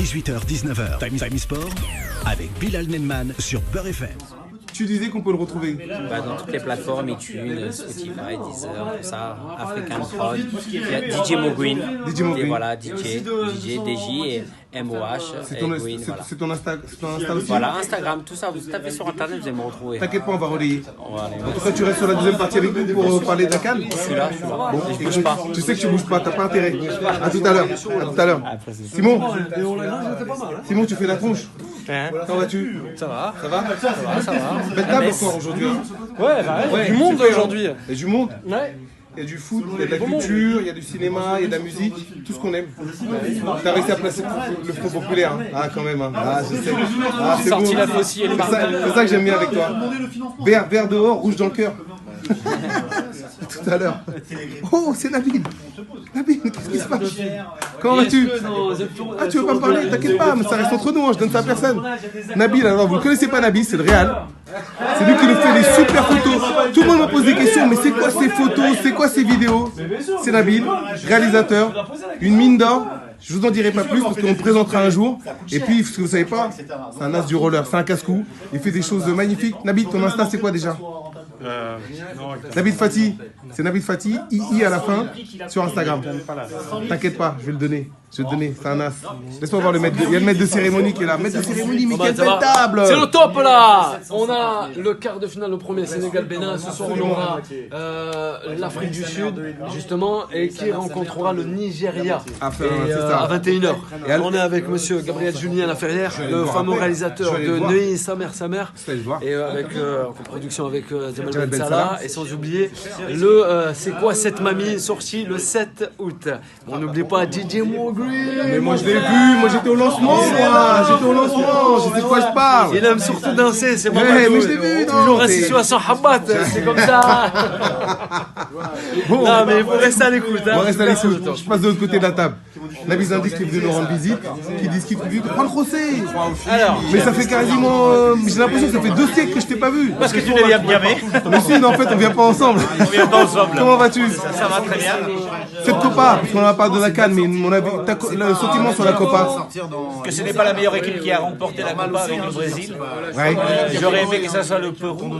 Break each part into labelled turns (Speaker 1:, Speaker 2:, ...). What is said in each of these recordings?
Speaker 1: 18h-19h, Time Sport, avec Bilal Nenman sur Beurre FM.
Speaker 2: Tu disais qu'on peut le retrouver
Speaker 3: dans toutes les plateformes, iTunes, Spotify, Deezer, tout ça, African Prod, il y a DJ Mo-Green, et voilà, DJ, DJ et MOH,
Speaker 2: c'est ton Insta aussi.
Speaker 3: Voilà, Instagram, tout ça, vous tapez sur Internet, vous allez me retrouver.
Speaker 2: T'inquiète pas, on va relayer. En tout cas, tu restes sur la deuxième partie avec nous pour parler de la CAN.
Speaker 3: Je suis là,
Speaker 2: Bon,
Speaker 3: je bouge pas.
Speaker 2: Tu sais que tu bouges pas, t'as pas intérêt. À tout à l'heure. Simon, tu fais la tronche. Comment vas-tu?
Speaker 4: Ça va.
Speaker 2: Belle table encore aujourd'hui.
Speaker 4: Ouais, il y a du monde aujourd'hui.
Speaker 2: Il y a du monde.
Speaker 4: Ouais.
Speaker 2: Il y a du foot, il y a de la culture, il y a du cinéma, il y a de la musique, tout ce qu'on aime. T'as réussi à placer le Front Populaire. Hein. Ah, quand même. Hein. Ah, je sais. Ah, c'est
Speaker 4: sorti
Speaker 2: bon.
Speaker 4: la faucille et le marteau.
Speaker 2: C'est ça que j'aime bien avec toi. Vert dehors, rouge dans le cœur. Tout à l'heure. Oh, c'est Nabil. Nabil, qu'est-ce qui se passe? Comment vas-tu? Ah, tu veux pas me parler? T'inquiète pas, mais ça reste entre nous, hein, je donne ça à personne. Nabil, alors vous ne connaissez pas Nabil, c'est le Real. C'est lui qui nous fait des super photos. Tout le monde me pose des questions, mais c'est quoi ces photos? C'est quoi ces vidéos? C'est Nabil, réalisateur, une mine d'or. Je vous en dirai pas plus parce qu'on le présentera un jour. Et puis, ce que vous savez pas, c'est un as du roller, c'est un casse-cou. Il fait des choses magnifiques. Nabil, ton Insta, c'est quoi déjà? Nabil Fati, c'est Nabil Fati, II à la fin, sur Instagram. T'inquiète pas, je vais le donner. C'est un as. Laisse-moi voir le maître. Il y a le maître de cérémonie qui est là. Maître de cérémonie, mais quelle belle table!
Speaker 4: C'est le top là. On a le quart de finale, le premier Sénégal-Bénin. Ce soir, on aura l'Afrique du Sud, justement, et qui rencontrera le Nigeria à 21h. On est avec monsieur Gabriel Julien Laferrière, le fameux réalisateur de Neuilly, sa mère. Et avec en production avec Jamal Ben Salah. Et sans oublier le C'est quoi cette mamie, sorti le 7 août. On n'oublie pas DJ Mo-Green.
Speaker 2: Mais moi je l'ai vu, moi j'étais au lancement, je sais de quoi je parle.
Speaker 4: Il aime surtout danser, c'est
Speaker 2: mais je l'ai vu,
Speaker 4: toujours assis sur son habat, c'est comme ça.
Speaker 2: Bon,
Speaker 4: non mais il faut rester à l'écoute.
Speaker 2: On reste à l'écoute, je passe de l'autre côté de la table. Nabil Zindik qui est venu nous rendre visite, qui dit ce qu'il veut prendre José. Alors, mais ça fait quasiment, j'ai l'impression que ça fait 2 siècles que je t'ai pas vu.
Speaker 5: Parce que tu ne viens jamais.
Speaker 2: Mais si, en fait on vient pas ensemble. Comment vas-tu?
Speaker 5: Ça va très bien.
Speaker 2: Cette Copa, parce qu'on en a parlé de la CAN, mais mon avis, le sentiment sur la Copa.
Speaker 5: Que ce n'est pas la meilleure équipe qui a remporté la Copa avec le Brésil.
Speaker 2: Ouais.
Speaker 5: J'aurais aimé que ça soit le Pérou,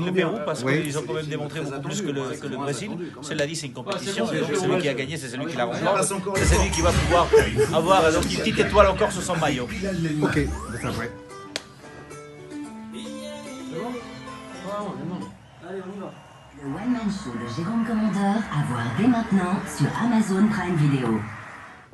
Speaker 5: parce qu'ils ont quand même démontré beaucoup plus que le Brésil. Cela dit, c'est une compétition. Celui qui a gagné, c'est celui qui la remporte. C'est celui qui va pouvoir avoir donc une petite étoile encore sur son maillot.
Speaker 2: Ok, c'est vrai.
Speaker 6: Le One Man Show de Jérôme Commandeur à voir dès maintenant sur Amazon Prime Video.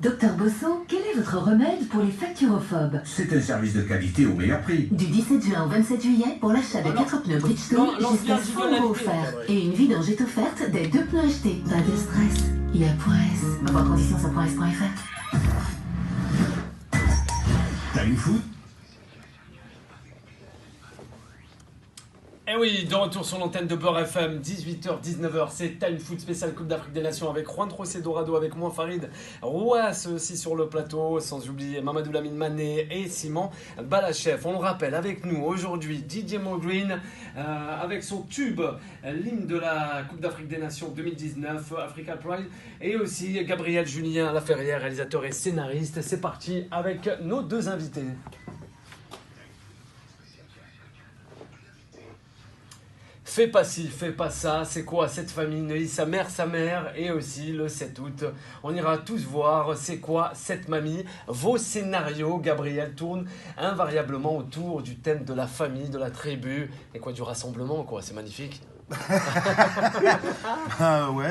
Speaker 6: Docteur Bosso, quel est votre remède pour les facturophobes?
Speaker 7: C'est un service de qualité au meilleur prix.
Speaker 6: Du 17 juin au 27 juillet, pour l'achat de 4 pneus Bridgestone, jusqu'à 100 € offerts. Et une vidange est offerte des 2 pneus achetés. Pas de stress, il y a .s. Voir conditions sur .s.fr.
Speaker 7: T'as une foot?
Speaker 4: Et oui, de retour sur l'antenne de Beurre FM, 18h-19h, c'est Time Foot spécial Coupe d'Afrique des Nations avec Juan José Dorado, avec moi Farid Rouas aussi sur le plateau, sans oublier Mamadou Lamine Mané et Simon Balachef. On le rappelle, avec nous aujourd'hui DJ Mo-Green avec son tube, l'hymne de la Coupe d'Afrique des Nations 2019, Africa Pride, et aussi Gabriel Julien Laferrière, réalisateur et scénariste. C'est parti avec nos 2 invités. Fais pas ci, fais pas ça, c'est quoi cette famille Neuilly, sa mère, et aussi le 7 août. On ira tous voir c'est quoi cette mamie. Vos scénarios, Gabriel, tournent invariablement autour du thème de la famille, de la tribu, et quoi, du rassemblement, quoi, c'est magnifique.
Speaker 8: Ouais,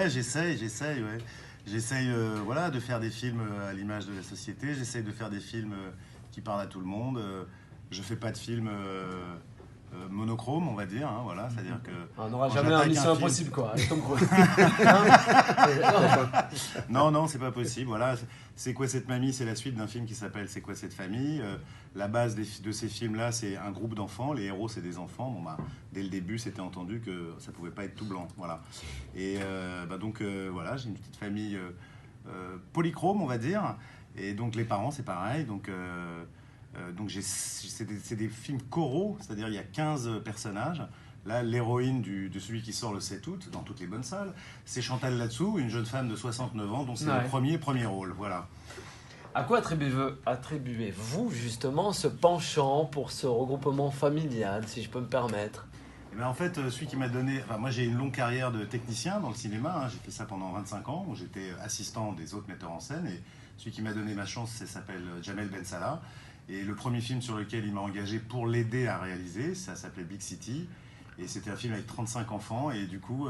Speaker 8: j'essaye, ouais. J'essaye voilà, de faire des films à l'image de la société, j'essaye de faire des films qui parlent à tout le monde. Je fais pas de films... monochrome, on va dire, hein, voilà, c'est-à-dire que...
Speaker 4: On n'aura jamais un Mission Impossible, quoi, avec Tom Cruise.
Speaker 8: Non, c'est pas possible, voilà. C'est quoi cette mamie? C'est la suite d'un film qui s'appelle C'est quoi cette famille? La base de ces films-là, c'est un groupe d'enfants, les héros, c'est des enfants. Bon, bah, dès le début, c'était entendu que ça pouvait pas être tout blanc, voilà. Et donc, voilà, j'ai une petite famille polychrome, on va dire, et donc les parents, c'est pareil, donc c'est des films choraux, c'est-à-dire il y a 15 personnages. Là, l'héroïne de celui qui sort le 7 août, dans toutes les bonnes salles, c'est Chantal Latsou, une jeune femme de 69 ans, dont c'est le premier rôle, voilà.
Speaker 4: À quoi attribuez-vous justement ce penchant pour ce regroupement familial, si je peux me permettre?
Speaker 8: Eh ben, en fait, celui qui m'a donné... Enfin, moi, j'ai une longue carrière de technicien dans le cinéma. Hein. J'ai fait ça pendant 25 ans, où j'étais assistant des autres metteurs en scène. Et celui qui m'a donné ma chance, ça s'appelle Jamel Ben Salah. Et le premier film sur lequel il m'a engagé pour l'aider à réaliser, ça s'appelait Big City. Et c'était un film avec 35 enfants. Et du coup,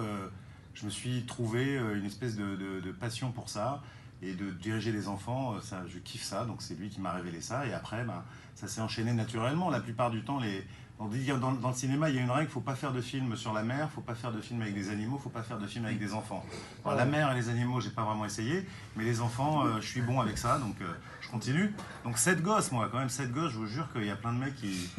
Speaker 8: je me suis trouvé une espèce de passion pour ça. Et de diriger des enfants, ça, je kiffe ça. Donc c'est lui qui m'a révélé ça. Et après, ben, ça s'est enchaîné naturellement. La plupart du temps, on dit que dans le cinéma, il y a une règle, il ne faut pas faire de film sur la mer, il ne faut pas faire de film avec des animaux, il ne faut pas faire de film avec des enfants. Alors, la mer et les animaux, je n'ai pas vraiment essayé, mais les enfants, je suis bon avec ça, donc je continue. Donc 7 gosses, moi, quand même, 7 gosses, je vous jure qu'il y a plein de mecs qui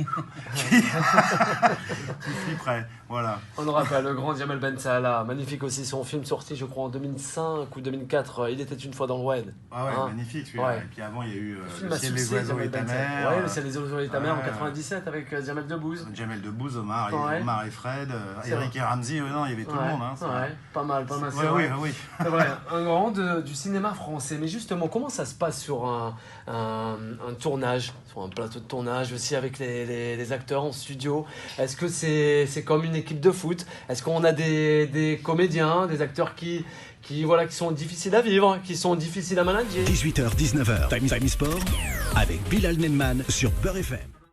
Speaker 8: flipperaient. Voilà.
Speaker 4: On le rappelle, le grand Jamel Ben Salah, magnifique aussi son film sorti, je crois, en 2005 ou 2004, Il était une fois dans le Wed.
Speaker 8: Ah ouais, magnifique celui-là. Ouais. Et puis avant, il y a eu Le ciel des oiseaux et ta mère.
Speaker 4: Ouais, Le ciel des oiseaux et ta mère en 97 avec Jamel Debbouze.
Speaker 8: Jamel Debbouze, Omar et Fred, Eric et Ramsey, non, il y avait tout le monde. Hein,
Speaker 4: pas mal.
Speaker 8: C'est vrai. Oui.
Speaker 4: C'est vrai, un grand du cinéma français. Mais justement, comment ça se passe sur un tournage, sur un plateau de tournage aussi avec les acteurs en studio? Est-ce que c'est comme une équipe de foot? Est-ce qu'on a des comédiens, des acteurs qui sont difficiles à vivre, qui sont difficiles à manager?
Speaker 1: 18h-19h, Time Sport avec Bilal Nenman sur Beurre FM.